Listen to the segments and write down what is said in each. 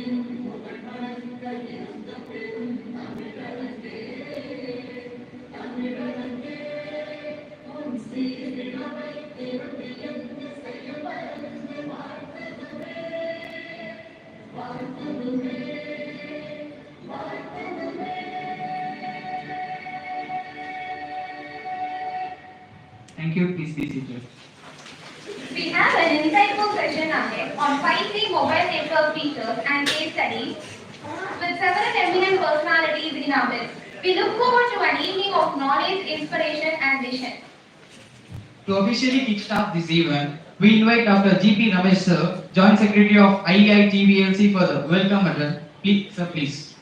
Thank you. Please be seated. We have an insightful session ahead on 5G mobile network features and case studies with several eminent personalities in our midst. We look forward to an evening of knowledge, inspiration, and vision. To officially kickstart this event, we invite Dr. G.P. Ramesh sir, Joint Secretary of IEI TVLC for the welcome address. Please, sir, please.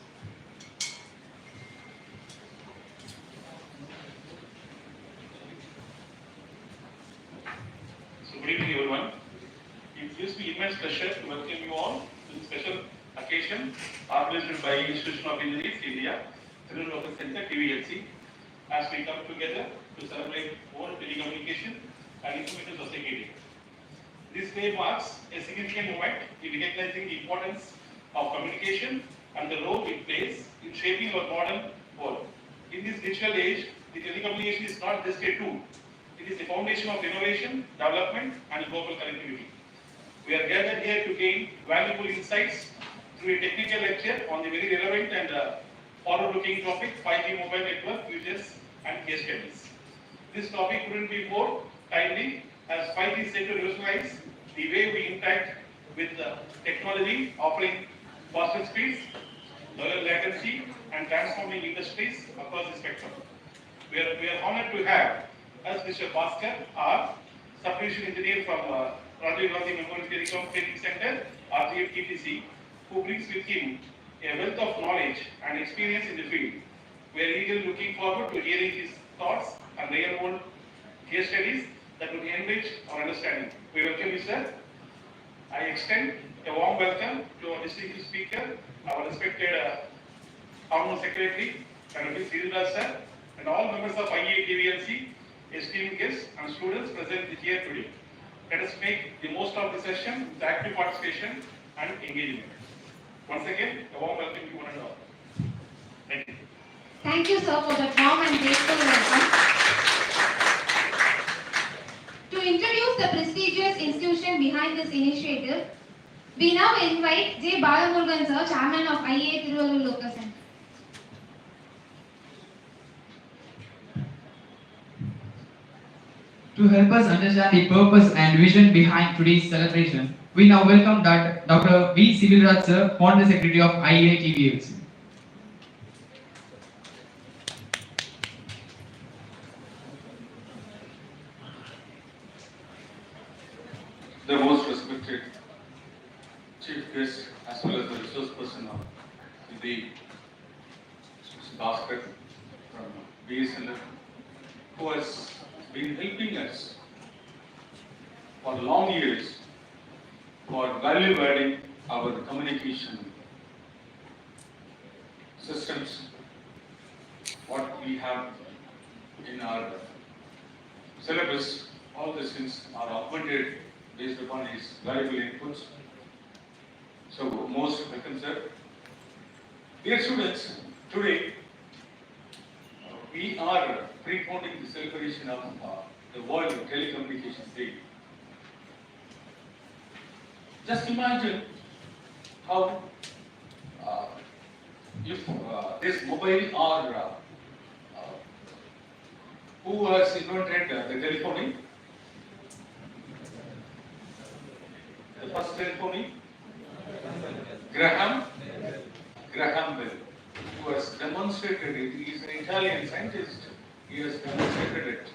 So good evening everyone. It gives me immense pleasure to welcome you all to this special occasion organized by Institution of Engineers India, Telecommunication Center TVLC, as we come together to celebrate World Telecommunication and Information Society Day. This day marks a significant moment in recognizing the importance of communication and the role it plays in shaping our modern world. In this digital age, the telecommunication is not just a tool. It is the foundation of innovation, development, and global connectivity. We are gathered here to gain valuable insights through a technical lecture on the very relevant and forward-looking topic, 5G mobile network features and case studies. This topic couldn't be more timely as 5G is set to revolutionize the way we interact with technology, offering faster speeds, lower latency, and transforming industries across the spectrum. We are honored to have as Mr. Bhaskar, our Subdivision Engineer from Rajiv Gandhi Memorial Telecom Training Center, RGF who brings with him a wealth of knowledge and experience in the field. We are eagerly looking forward to hearing his thoughts and real-world case studies that will enrich our understanding. We welcome you, sir. I extend a warm welcome to our distinguished speaker, our respected Honorable Secretary, Honorable Sridhar sir, and all members of IEI TVLC, esteemed guests and students present here today. Let us make the most of the session with active participation and engagement. Once again, a warm welcome to one and all. Thank you. Thank you, sir, for that warm and graceful welcome. To introduce the prestigious institution behind this initiative, we now invite J. Balamurugan sir, Chairman of IEI Tiruvallur Local Center. To help us understand the purpose and vision behind today's celebration, we now welcome Dr. V. Sivilraj sir, Founder Secretary of IEI TVLC. The most respected chief guest as well as the resource person of the Bhaskar from BSNL, who has been helping us for long years for value adding our communication systems, what we have in our syllabus. All these things are augmented based upon his valuable inputs. So most welcome, sir. Dear students, today we are preponing the celebration of the World Telecommunication Day. Just imagine how if this mobile or who has invented the telephony? The first telephony? Graham Bell, who has demonstrated it. He is an Italian scientist. He has demonstrated it.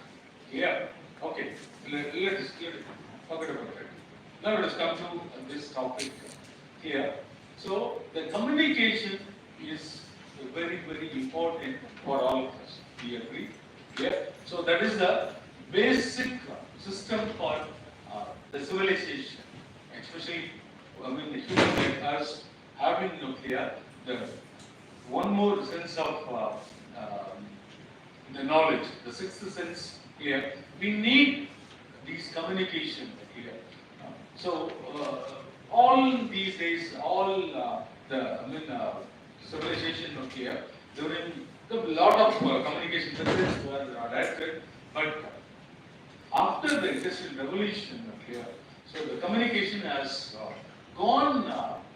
Yeah. Okay. Let us forget about it. Now let us come to this topic here. So the communication is very, very important for all of us. We agree. Yeah. So that is the basic system for the civilization, especially the human like us having nuclear. The one more sense of the knowledge, the sixth sense here. We need these communication here. So all these days, all civilization nuclear. During a lot of communication methods were adapted, but after the industrial revolution nuclear, so the communication has gone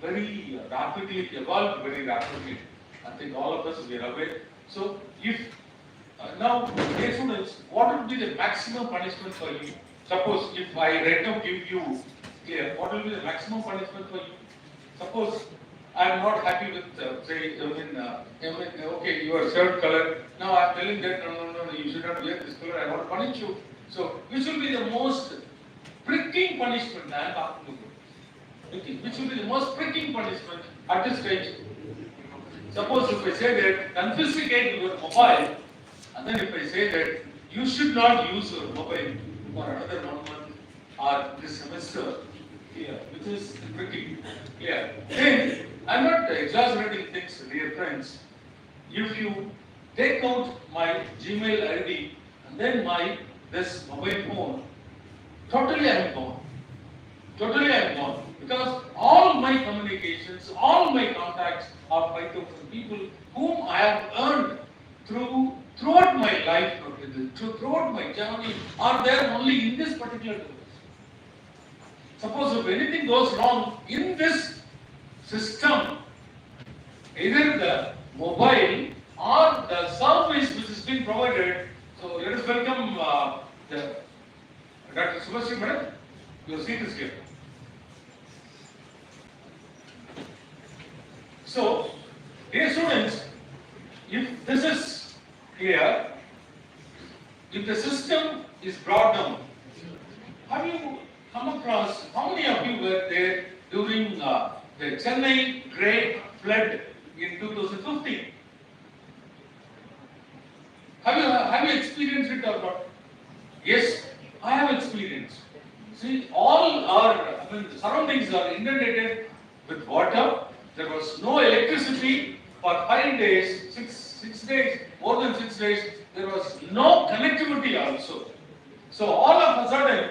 very rapidly, evolved very rapidly. I think all of us we are aware. So if now, dear students, what would be the maximum punishment for you? Suppose if I right now give you clear, what will be the maximum punishment for you? Suppose I am not happy with okay, your shirt color. Now I am telling that no, you should not wear this color. I want to punish you. So which will be the most pricking punishment I am talking about? Which will be the most pricking punishment at this stage? Suppose if I say that confiscate your mobile, and then if I say that you should not use your mobile for another 1 month or this semester, which is pretty clear. Then I'm not exaggerating things, dear friends. If you take out my Gmail ID and then this mobile phone, totally I am gone. Totally I am gone. Because all my communications, all my contacts are 5,000 people whom I have earned throughout my life, throughout my journey, are there only in this particular device. Suppose if anything goes wrong in this system, either the mobile or the service which is being provided. So let us welcome the Dr. Subhasri Madam. Your seat is here. So, dear students, if this is clear, if the system is brought down, have you come across, how many of you were there during the Chennai Great Flood in 2015? Have you experienced it or not? Yes, I have experienced. See, all our surroundings are inundated with water. There was no electricity for 5 days, six days, more than 6 days. There was no connectivity also. So all of a sudden,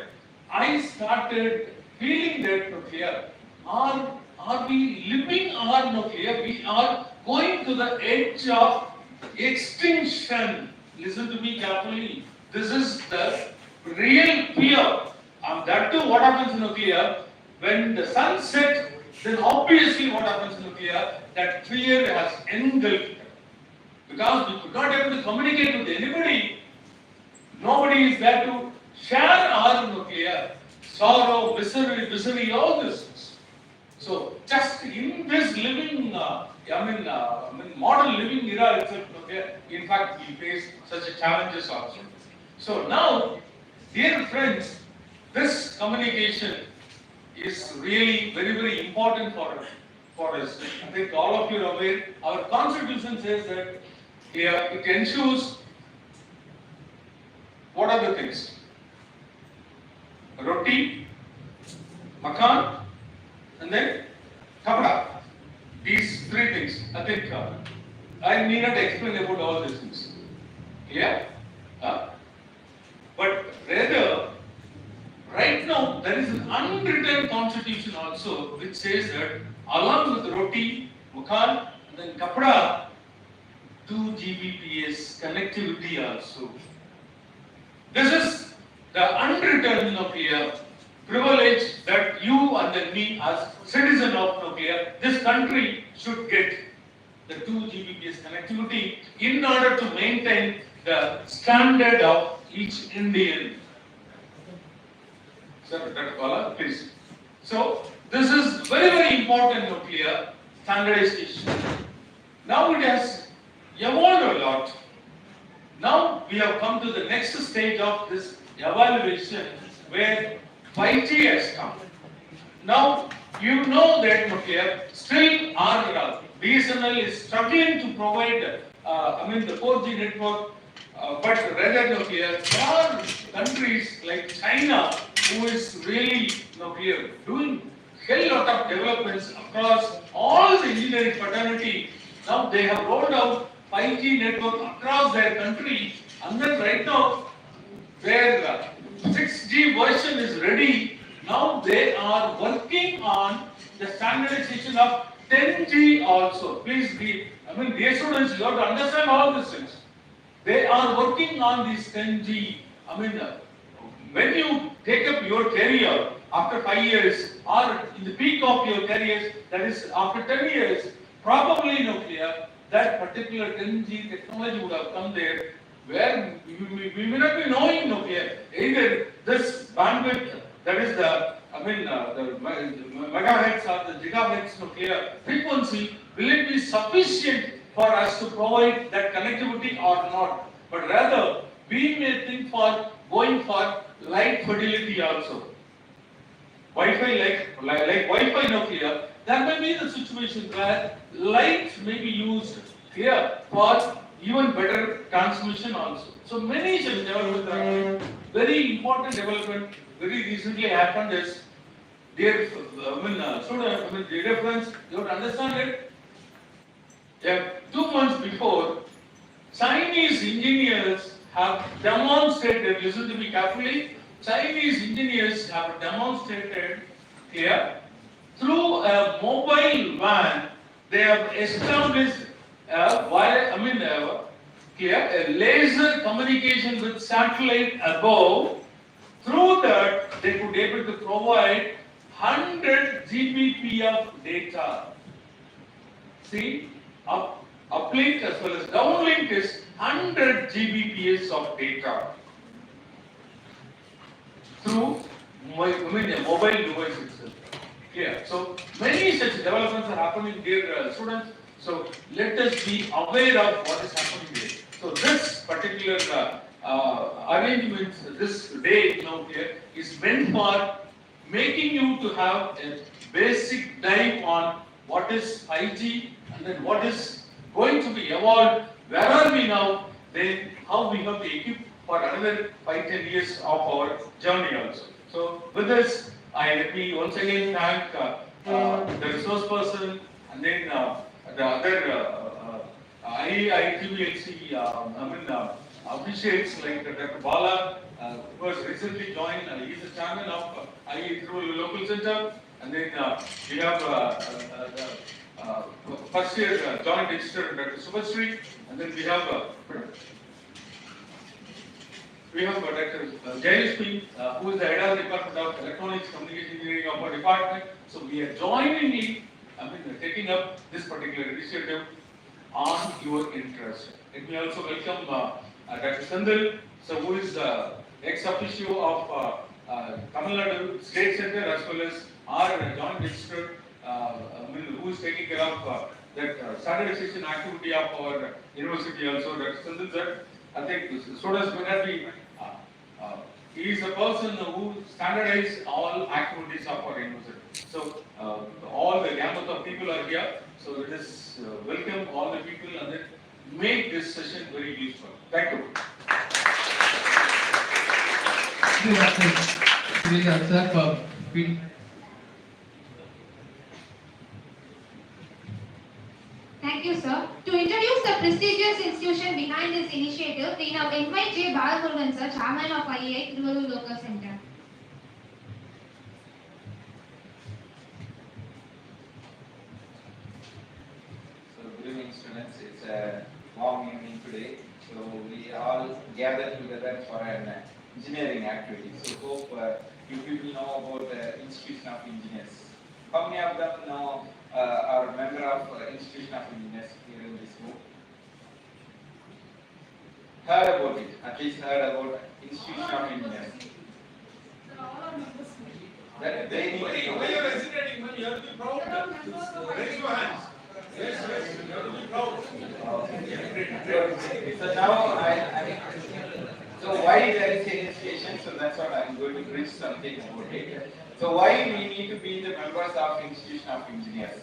I started feeling that nuclear. Are we living our nuclear? We are going to the edge of extinction. Listen to me carefully. This is the real fear. And that too, what happens in nuclear? When the sun sets, then obviously what happens in nuclear? That fear has engulfed. Because we could not able to communicate with anybody. Nobody is there to share our nuclear sorrow, misery, all this. So just in this living, modern living era itself, okay, in fact, we face such challenges also. So now, dear friends, this communication is really very important for us. I think all of you are aware. Our constitution says that it ensures what are the things? Roti, makan, and then kapda. These three things. I think I need not explain about all these things. Yeah? But rather, right now there is an unwritten constitution also which says that along with roti, makan, and then kapda, 2 Gbps connectivity also. This is the unwritten nuclear privilege that you and then me as citizen of nuclear, this country should get the 2 Gbps connectivity in order to maintain the standard of each Indian. Sir, Dr. Bala, please. So, this is very important nuclear standardization. Now it has evolved a lot. Now we have come to the next stage of this evaluation where 5G has come. Now you know that nuclear still our BSNL is struggling to provide the 4G network, but rather nuclear. There are countries like China who is really nuclear doing hell lot of developments across all the engineering fraternity. Now they have rolled out 5G network across their country, and then right now their 6G version is ready. Now they are working on the standardization of 10G also. Please be, dear students, you have to understand all these things. They are working on this 10G. When you take up your career after 5 years or in the peak of your career, that is after 10 years, probably that particular 10G technology would have come there where we may not be knowing either this bandwidth, that is the megahertz or the gigahertz frequency, will it be sufficient for us to provide that connectivity or not? But rather, we may think for going for light fidelity also. Wi-Fi like Wi-Fi there may be the situation where light may be used here for even better transmission also. So many such developments. Very important development very recently happened is, dear dear friends, you have to understand it. Yeah, 2 months before, Chinese engineers have demonstrated, listen to me carefully, Chinese engineers have demonstrated here through a mobile van, they have established a laser communication with satellite above. Through that, they could able to provide 100 Gbp of data. See, uplink as well as downlink is 100 Gbps of data through a mobile device itself. Clear? So many such developments are happening, dear students. So let us be aware of what is happening there. So this particular arrangement, this day here is meant for making you to have a basic dive on what is 5G and then what is going to be evolved, where are we now, then how we have to equip for another 5-10 years of our journey also. So with this, let me once again thank the resource person and then the other IEI TVLC officials like Dr. Bala, who has recently joined. He is the chairman of IE Local Center, and then we have the first year joint register Dr. Subhasri, and then we have Dr. Jayashree, who is the head of the Department of Electronics Communication Engineering of our department. So we are joining in, taking up this particular initiative on your interest. Let me also welcome Dr. Sandil, so who is ex officio of Tamil Nadu State Center as well as our joint register, who is taking care of that standardization activity of our university also. Dr. Sandil sir, I think students may not be, he is a person who standardizes all activities of our university. So all the gamut of people are here. So let us welcome all the people and then make this session very useful. Thank you. Thank you, sir. To introduce the prestigious institution behind this initiative, we now invite J. Balamurugan, sir, Chairman of IEI Tiruvallur Local Center. Good evening, students. It's a warm evening today. So we all gathered together for an engineering activity. So hope you people know about the Institution of Engineers. How many of them know are member of Institution of Engineers here in this room? Heard about it? At least heard about Institution of Engineers. That they need to know. When you are hesitating, you have to be proud. Raise your hands. Yes, you have to be proud. So now so why there is an institution? So that's what I'm going to bring something about it. So why we need to be the members of Institution of Engineers?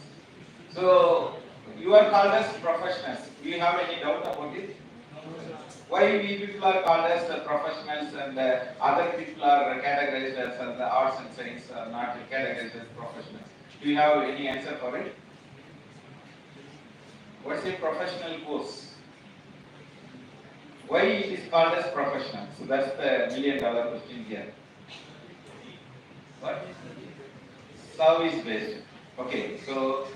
So you are called as professionals. Do you have any doubt about it? Why we people are called as the professionals and other people are categorized as the arts and science are not categorized as professionals? Do you have any answer for it? What's a professional course? Why it is called as professional? So that's the million-dollar question here. What? Service based. Okay, so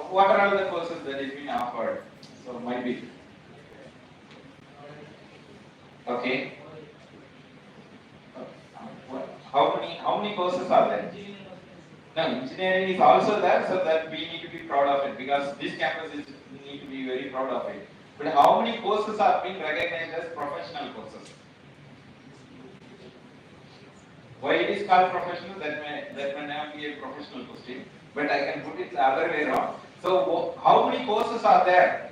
what are all the courses that is being offered? So might be. Okay. How many courses are there? No, engineering is also there, so that we need to be proud of it because this campus is we need to be very proud of it. But how many courses are being recognized as professional courses? Why it is called professional? That may not be a professional question, but I can put it the other way around. So how many courses are there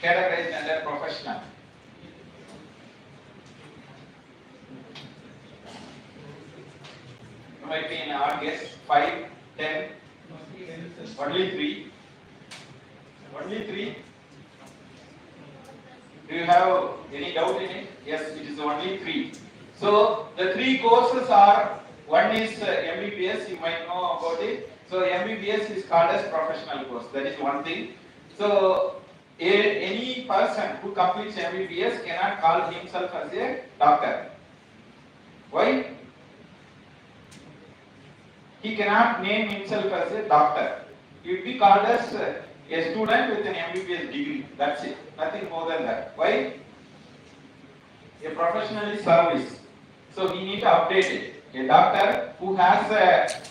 categorized under professional? Might be an odd guess. 5, 10, only 3. Only 3. Do you have any doubt in it? Yes, it is only 3. So the 3 courses are, one is MBBS, you might know about it. So MBBS is called as professional course. That is one thing. So any person who completes MBBS cannot call himself as a doctor. Why? He cannot name himself as a doctor. He will be called as a student with an MBBS degree. That's it. Nothing more than that. Why? A professional is service. So we need to update it. A doctor who has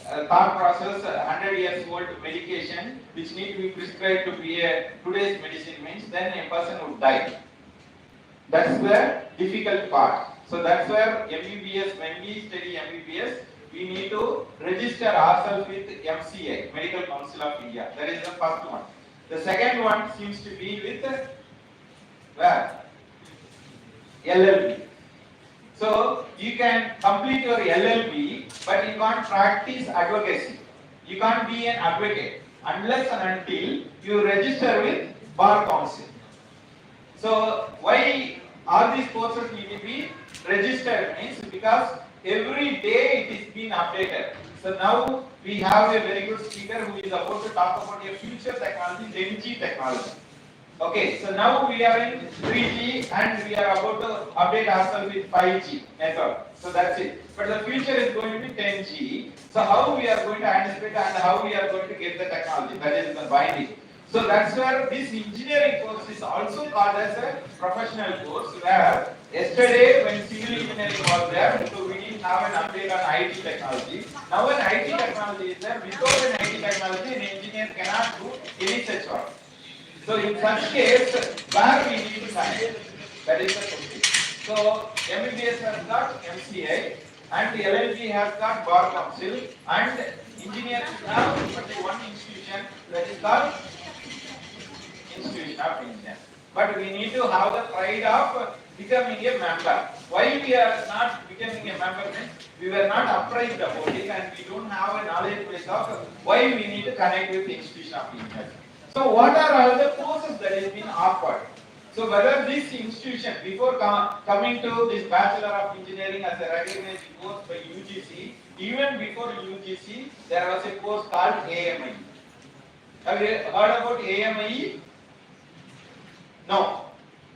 a thought process, 100 years old medication which need to be prescribed to be a today's medicine means then a person would die. That's the difficult part. So that's where MBBS, when we study MBBS, we need to register ourselves with MCI, Medical Council of India. That is the first one. The second one seems to be with where? LLB. So you can complete your LLB, but you can't practice advocacy. You can't be an advocate unless and until you register with Bar Council. So why all these courses need to be registered means because every day it is being updated. So now we have a very good speaker who is about to talk about a future technology, 10G technology. Okay, so now we are in 3G and we are about to update ourselves with 5G network. So that's it. But the future is going to be 10G. So how we are going to anticipate and how we are going to get the technology, that is the binding. So that's where this engineering course is also called as a professional course, where yesterday when civil engineering was there, so we didn't have an update on IT technology. Now when IT technology is there, without an IT technology, an engineer cannot do any such work. So in such case, where we need to connect? That is the question. So MBBS has got MCI and LLB has got Bar Council and engineers have only one institution, that is called Institution of Engineers. But we need to have the pride of becoming a member. Why we are not becoming a member means we were not apprised about it and we don't have a knowledge base of why we need to connect with the Institution of Engineers. So what are all the courses that is being offered? So whether this institution, before coming to this Bachelor of Engineering as a recognized course by UGC, even before UGC, there was a course called AMI. Have you heard about AMI? No.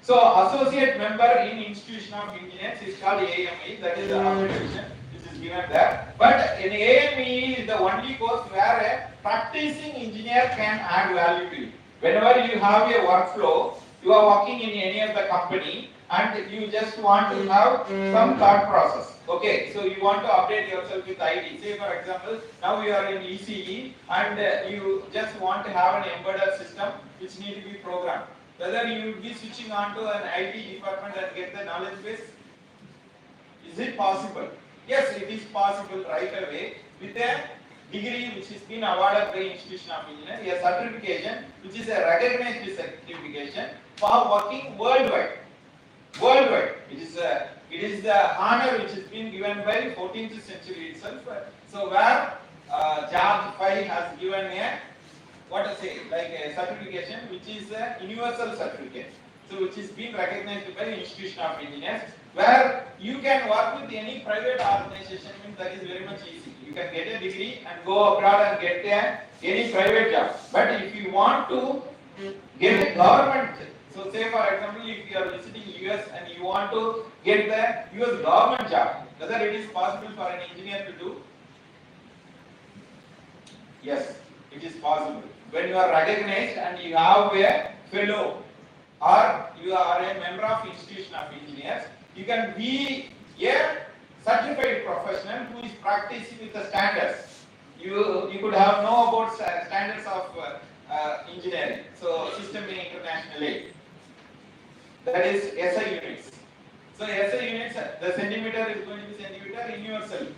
So associate member in Institution of Engineers is called AME. That is the accreditation which is given there. But in AME is the only course where a practicing engineer can add value to it. Whenever you have a workflow, you are working in any of the company and you just want to have some thought process. Okay, so you want to update yourself with IT. Say for example, now you are in ECE and you just want to have an embedded system which need to be programmed. Whether you will be switching on to an IT department and get the knowledge base? Is it possible? Yes, it is possible right away with a degree which has been awarded by Institution of Engineering, a certification which is a recognized certification for working worldwide. Worldwide. It is the honor which has been given by 14th century itself. So where George V has given a what to say, like a certification which is a universal certificate, so which is being recognized by the Institution of Engineers, where you can work with any private organization, means that is very much easy. You can get a degree and go abroad and get any private job. But if you want to get a government, so say for example, if you are visiting US and you want to get the US government job, whether it is possible for an engineer to do? Yes, it is possible. when you are recognized and you have a fellow or you are a member of institution of engineers, you can be a certified professional who is practicing with the standards. You could have know about standards of engineering. So system in international aid. That is SI units. So SI units, the centimeter is going to be centimeter universal.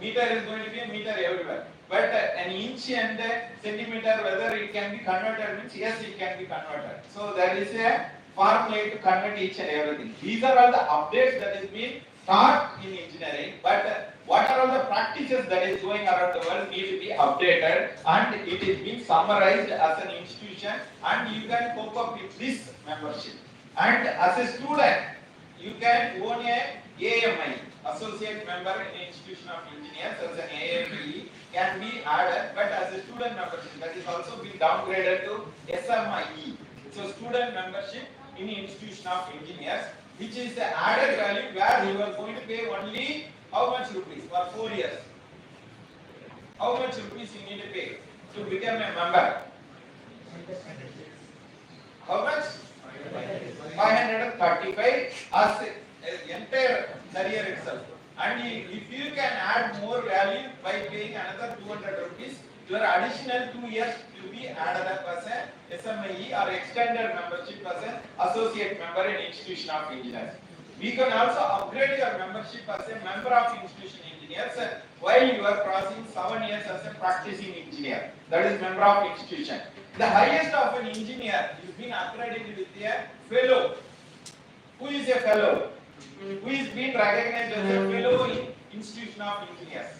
Meter is going to be a meter everywhere. But an inch and centimeter, whether it can be converted means yes, it can be converted. So there is a formula to convert each and everything. These are all the updates that is being taught in engineering. But what are all the practices that is going around the world need to be updated, and it is being summarized as an institution, and you can cope up with this membership. And as a student, you can own a AMI, Associate Member in Institution of Engineers, as an AME can be added, but as a student membership, that is also been downgraded to SMIE. So student membership in Institution of Engineers, which is the added value where you are going to pay only how much rupees for 4 years? How much rupees you need to pay to become a member? How much? 535 as the entire career itself. And if you can add more value by paying another 200 rupees, your additional 2 years will be added up as a SME or extended membership as an associate member in Institution of Engineers. We can also upgrade your membership as a member of Institution Engineers while you are crossing 7 years as a practicing engineer. That is member of institution. The highest of an engineer is being accredited with a fellow. Who is a fellow? Who is being recognized as a fellow in Institution of Engineers?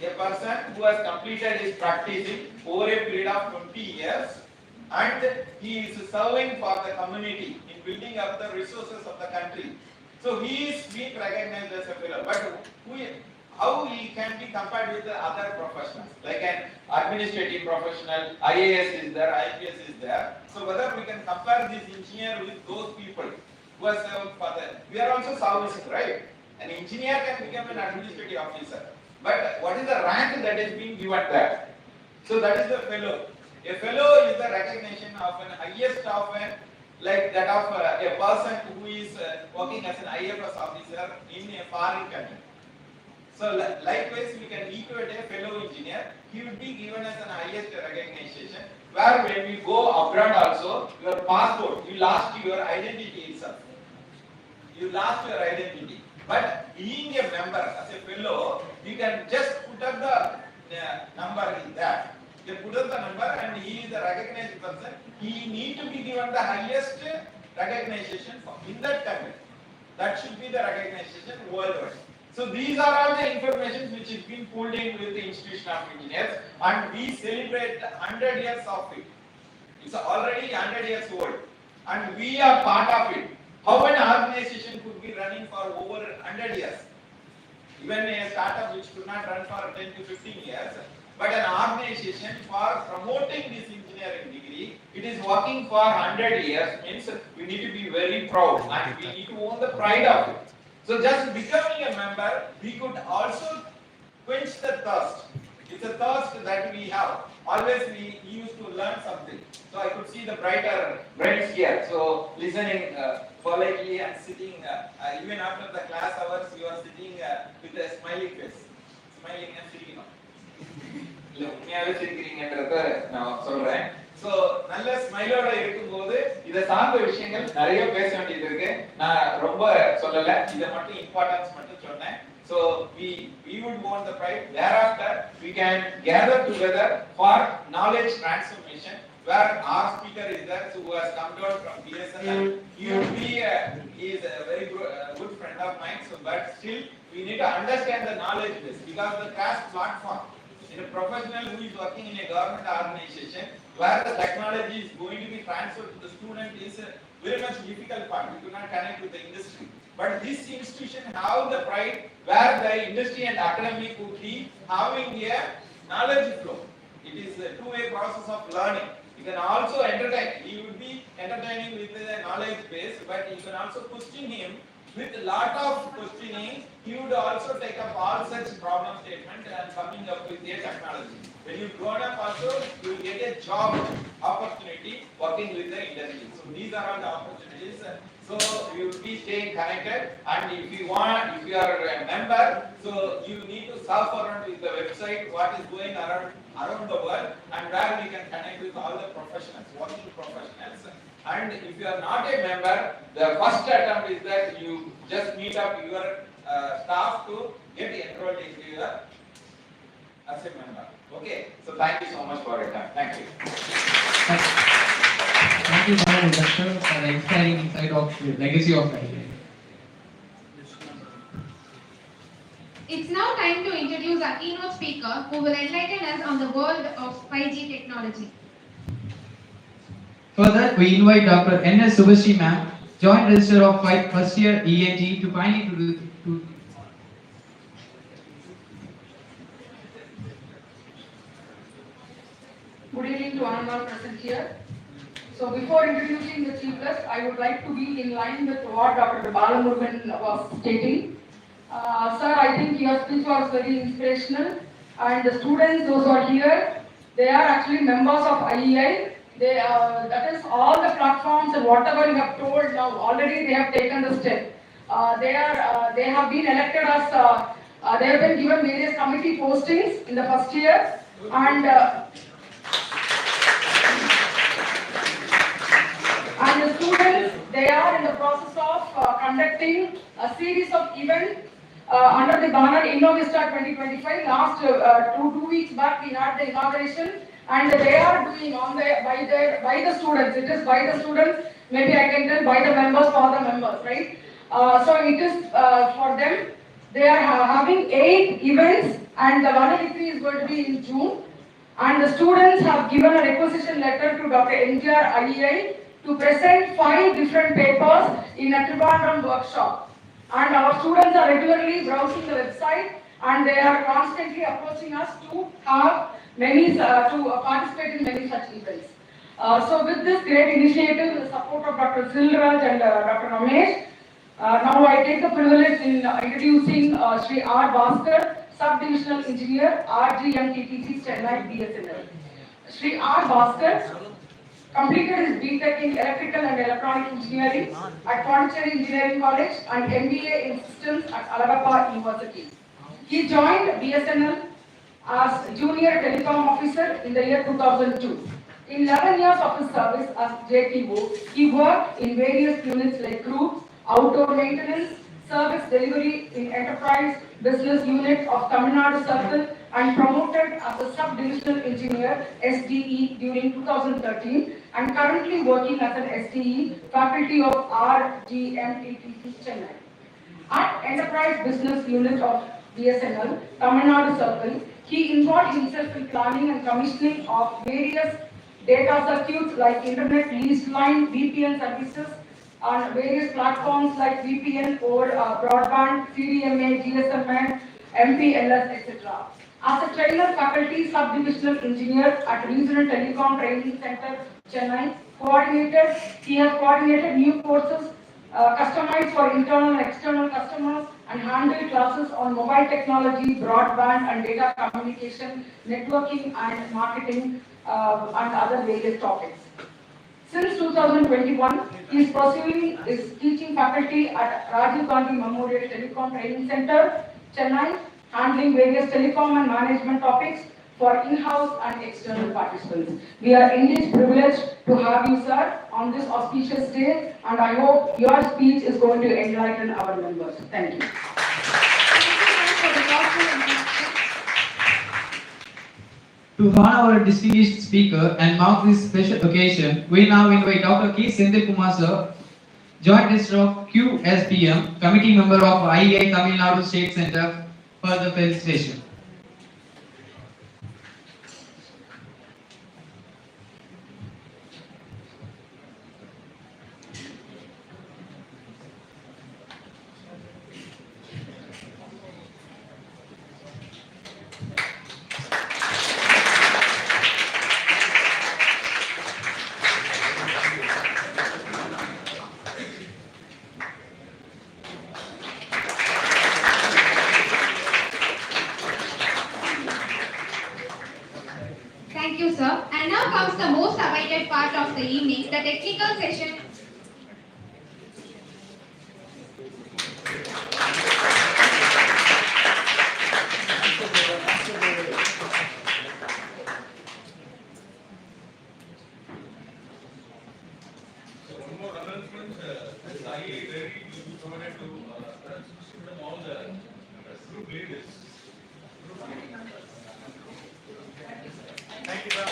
A person who has completed his practicing over a period of 20 years and he is serving for the community in building up the resources of the country. So he is being recognized as a fellow. But how he can be compared with the other professionals? Like an administrative professional, IAS is there, IPS is there. So whether we can compare this engineer with those people who are served for the, we are also services, right? An engineer can become an administrative officer. But what is the rank that is being given there? So that is the fellow. A fellow is the recognition of an highest of an, like that of a person who is working as an IFS officer in a foreign country. So likewise, we can equate a fellow engineer. He would be given as an highest recognition. Where when we go abroad also, your passport, you lost your identity itself. You lost your identity. But being a member as a fellow, you can just put up the number in that. You put up the number and he is a recognized person. He need to be given the highest recognition in that country. That should be the recognition worldwide. So these are all the information which is being pulled in with the Institution of Engineers, and we celebrate 100 years of it. It's already 100 years old and we are part of it. How an organization could be running for over 100 years? Even a startup which could not run for 10 to 15 years, but an organization for promoting this engineering degree, it is working for 100 years, means we need to be very proud and we need to own the pride of it. So just becoming a member, we could also quench the thirst. It's a thirst that we have. Always we used to learn something. So I could see the brighter brains here. So listening politely and sitting, even after the class hours, you are sitting with a smiling face. Smiling and sitting. உண்மையாவே சிரிக்கிறீங்கன்றத நான் சொல்றேன். So நல்ல ஸ்மைலோட இருக்கும்போது இத சார்ந்த விஷயங்கள் நிறைய பேச வேண்டியது இருக்கு. நான் ரொம்ப சொல்லல, இத மட்டும் இம்பார்ட்டன்ஸ் மட்டும் சொன்னேன். So we would want the pride. Thereafter we can gather together for knowledge transformation, where our speaker is there, so who has come down from BSNL. He would be he is a very good friend of mine. So but still we need to understand the knowledge base, because the class platform in a professional who is working in a government organization where the technology is going to be transferred to the student is very much difficult part. We could not connect with the industry. But this institution have the pride where the industry and academy could be having a knowledge flow. It is a two-way process of learning. You can also entertain. He would be entertaining with the knowledge base, but you can also question him with a lot of questioning, he would also take up all such problem statement and coming up with a technology. When you grown up also, you will get a job opportunity working with the industry. So these are all the opportunities. So you will be staying connected, and if you are a member, so you need to surf around with the website, what is going around the world, and where we can connect with all the professionals, working professionals. And if you are not a member, the first attempt is that you just meet up your staff to get enrolled into your as a member. Okay, so thank you so much for your time. Thank you. Thank you, Honorable Doctor, for the inspiring insight of the legacy of IEI. It's now time to introduce our keynote speaker who will enlighten us on the world of 5G technology. Further, we invite Dr. N.S. Subhashri ma'am, Joint Registrar of First Year ENT, to kindly to Good evening to all present here. So before introducing the chief guest, I would like to be in line with what Dr. Balamurugan was stating. Sir, I think your speech was very inspirational, and the students, those who are here, they are actually members of IEI. That is all the platforms and whatever you have told now, already they have taken the step. They have been elected as, they have been given various committee postings in the first year, and the students, they are in the process of conducting a series of events under the banner InnoVista 2025. Last two weeks back, we had the inauguration, and they are doing by the students. It is by the students. Maybe I can tell by the members for the members, right? So it is for them. They are having 8 events, and the validity is going to be in June. And the students have given a requisition letter to Dr. NTR IEI to present 5 different papers in a Trivandrum workshop. And our students are regularly browsing the website, and they are constantly approaching us to have to participate in many such events. So with this great initiative, the support of Dr. Silraj and Dr. Ramesh, now I take the privilege in introducing Sri R. Bhaskar, Sub-Divisional Engineer, RGMTTC, Chennai, BSNL. Sri R. Bhaskar completed his B.Tech in Electrical and Electronic Engineering at Pondicherry Engineering College and MBA in Systems at Alagappa University. He joined BSNL as Junior Telecom Officer in the year 2002. In 11 years of his service as JTO, he worked in various units like group, outdoor maintenance, service delivery in enterprise business unit of Tamil Nadu Circle, and promoted as a sub-divisional engineer SDE during 2013, and currently working as an SDE faculty of RGMTTC Chennai. At enterprise business unit of BSNL Tamil Nadu Circle, he involved himself in planning and commissioning of various data circuits like internet leased line, VPN services on various platforms like VPN or broadband, CDMA, GSMA, MPLS, etc. As a trainer faculty sub-divisional engineer at Regional Telecom Training Center, Chennai, he has coordinated new courses customized for internal and external customers, and handled classes on mobile technology, broadband and data communication, networking and marketing, and other various topics. Since 2021, he is pursuing his teaching faculty at Rajiv Gandhi Memorial Telecom Training Center, Chennai, handling various telecom and management topics for in-house and external participants. We are indeed privileged to have you, sir, on this auspicious day, and I hope your speech is going to enlighten our members. Thank you. To honor our distinguished speaker and mark this special occasion, we now invite Dr. K. Senthil Kumar sir, Joint Registrar of QSPM, Committee Member of IEI Tamil Nadu State Center, for the felicitation. Thank you, sir. And now comes the most awaited part of the evening, the technical session. So one more announcement, this IE diary will be provided to all the group leaders. Thank you, sir.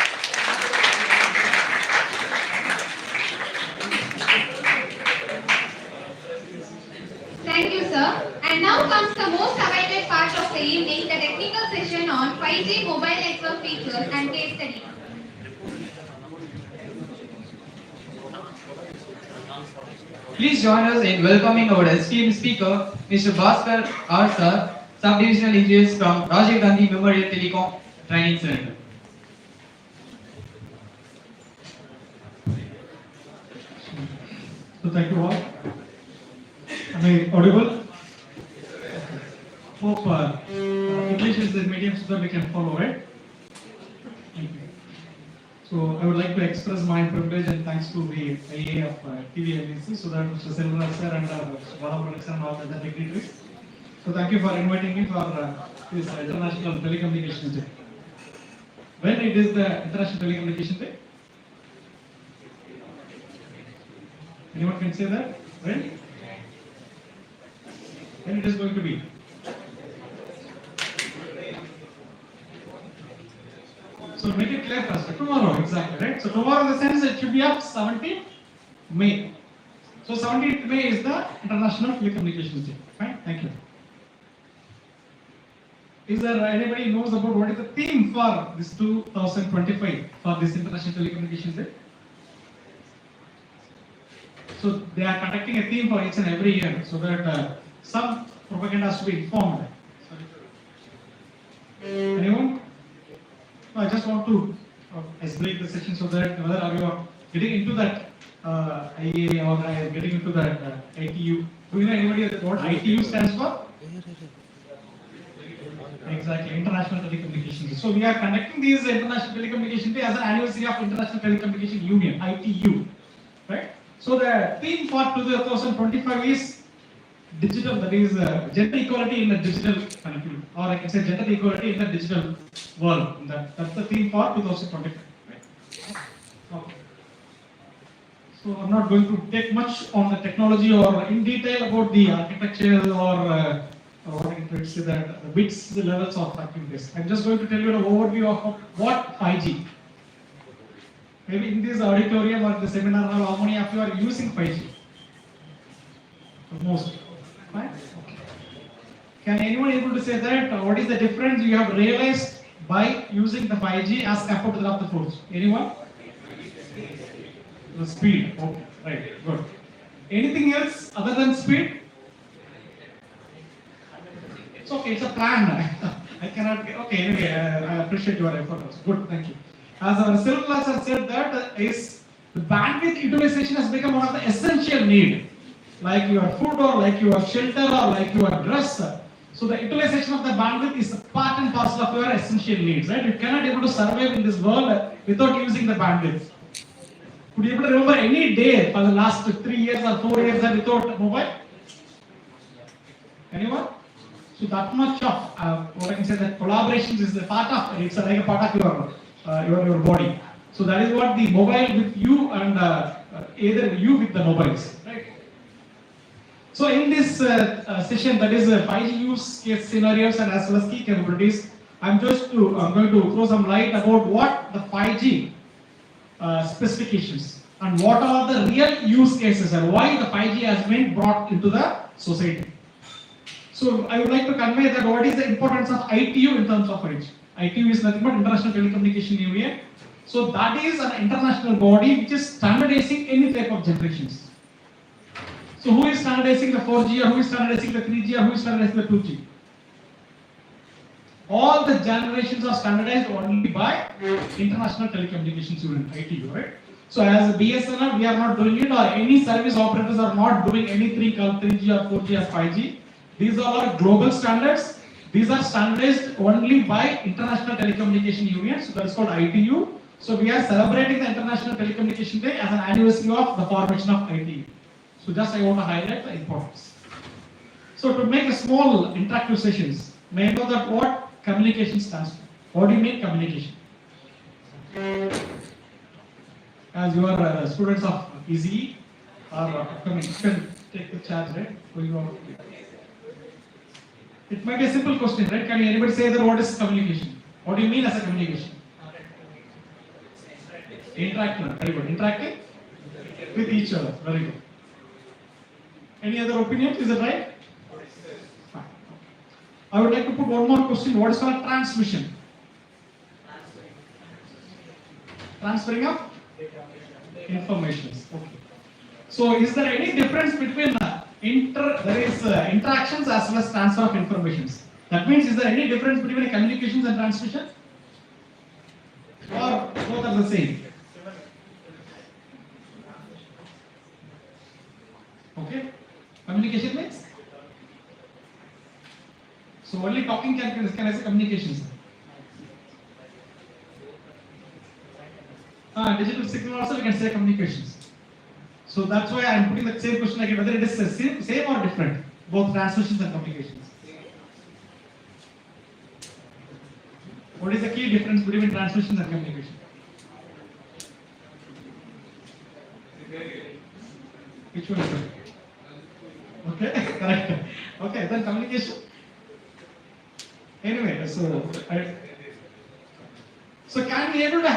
Thank you, sir. And now comes the most awaited part of the evening, the technical session on 5G mobile network features and case study. Please join us in welcoming our esteemed speaker, Mr. Bhaskar R. Sir, Subdivisional Engineers from Rajiv Gandhi Memorial Telecom Training Center. So thank you all. Am I audible? Hope English is the medium so that we can follow, right? Thank you. So I would like to express my privilege and thanks to the IEA of TVLC, so that Mr. Silvara sir and Varamurugan and all the other dignitaries. So thank you for inviting me for this International Telecommunication Day. When it is the International Telecommunication Day? Anyone can say that? When? When it is going to be? So make it clear first. Tomorrow, exactly, right? So tomorrow in the sense it should be up 17th May. So 17th May is the International Telecommunication Day. Fine, thank you. Is there anybody knows about what is the theme for this 2025 for this International Telecommunication Day? So they are conducting a theme for each and every year so that some propaganda has to be informed. Anyone? No, I just want to explain the session so that whether are you getting into that IA or getting into that ITU. Do you know anybody what ITU stands for? Exactly, International Telecommunication Day. So we are conducting this International Telecommunication Day as an anniversary of International Telecommunication Union, ITU, right? So the theme for 2025 is digital, that is gender equality in the digital connectivity, or I can say gender equality in the digital world. That's the theme for 2025. Right? Okay. So I'm not going to take much on the technology or in detail about the architecture or what I can say that the bits, the levels of activities. I'm just going to tell you an overview of what 5G. Maybe in this auditorium or the seminar hall, how many of you are using 5G? Most. Right? Okay. Can anyone able to say that? What is the difference you have realized by using the 5G as compared to the other 4G? Anyone? The speed. Okay. Right. Good. Anything else other than speed? It's okay. It's a plan. I cannot. Okay. Anyway, I appreciate your efforts. Good. Thank you. As our Silvara sir said, that is the bandwidth utilization has become one of the essential need, like your food or like your shelter or like your dress. So the utilization of the bandwidth is a part and parcel of your essential needs, right? You cannot able to survive in this world without using the bandwidth. Could you able to remember any day for the last 3 years or 4 years without mobile? Anyone? So that much of what I can say that collaborations is the part of it's like a part of your body. So that is what the mobile with you and either you with the mobiles, right? So in this session, that is 5G use case scenarios and as well as key capabilities, I'm going to throw some light about what the 5G specifications and what are the real use cases and why the 5G has been brought into the society. So I would like to convey that what is the importance of ITU in terms of 5G. ITU is nothing but International Telecommunication Union. So that is an international body which is standardizing any type of generations. So who is standardizing the 4G or who is standardizing the 3G or who is standardizing the 2G? All the generations are standardized only by International Telecommunications Union, ITU, right? So as a BSNL, we are not doing it, or any service operators are not doing anything called 3G or 4G or 5G. These are all global standards. These are standardized only by International Telecommunication Union, so that is called ITU. So we are celebrating the International Telecommunication Day as an anniversary of the formation of ITU. So just I want to highlight the importance. So to make a small interactive sessions, may I know that what communication stands for? What do you mean communication? As you are students of ECE or upcoming, you can take the charge, right? Going on. It might be a simple question, right? Can anybody say that what is communication? What do you mean as a communication? Interacting, very good. Interacting with each other, very good. Any other opinion? Is it right? Fine. I would like to put one more question. What is called transmission? Transferring of information. Okay. So, is there any difference between interactions as well as transfer of information? That means, is there any difference between communications and transmission? Or both are the same? Okay. Communication means? So only talking can I say communications? Digital signal also we can say communications. So that's why I am putting the same question again, whether it is same or different, both transmissions and communications. What is the key difference between transmission and communication? Which one is it? Okay, correct. Okay, then communication. Anyway, so can we able to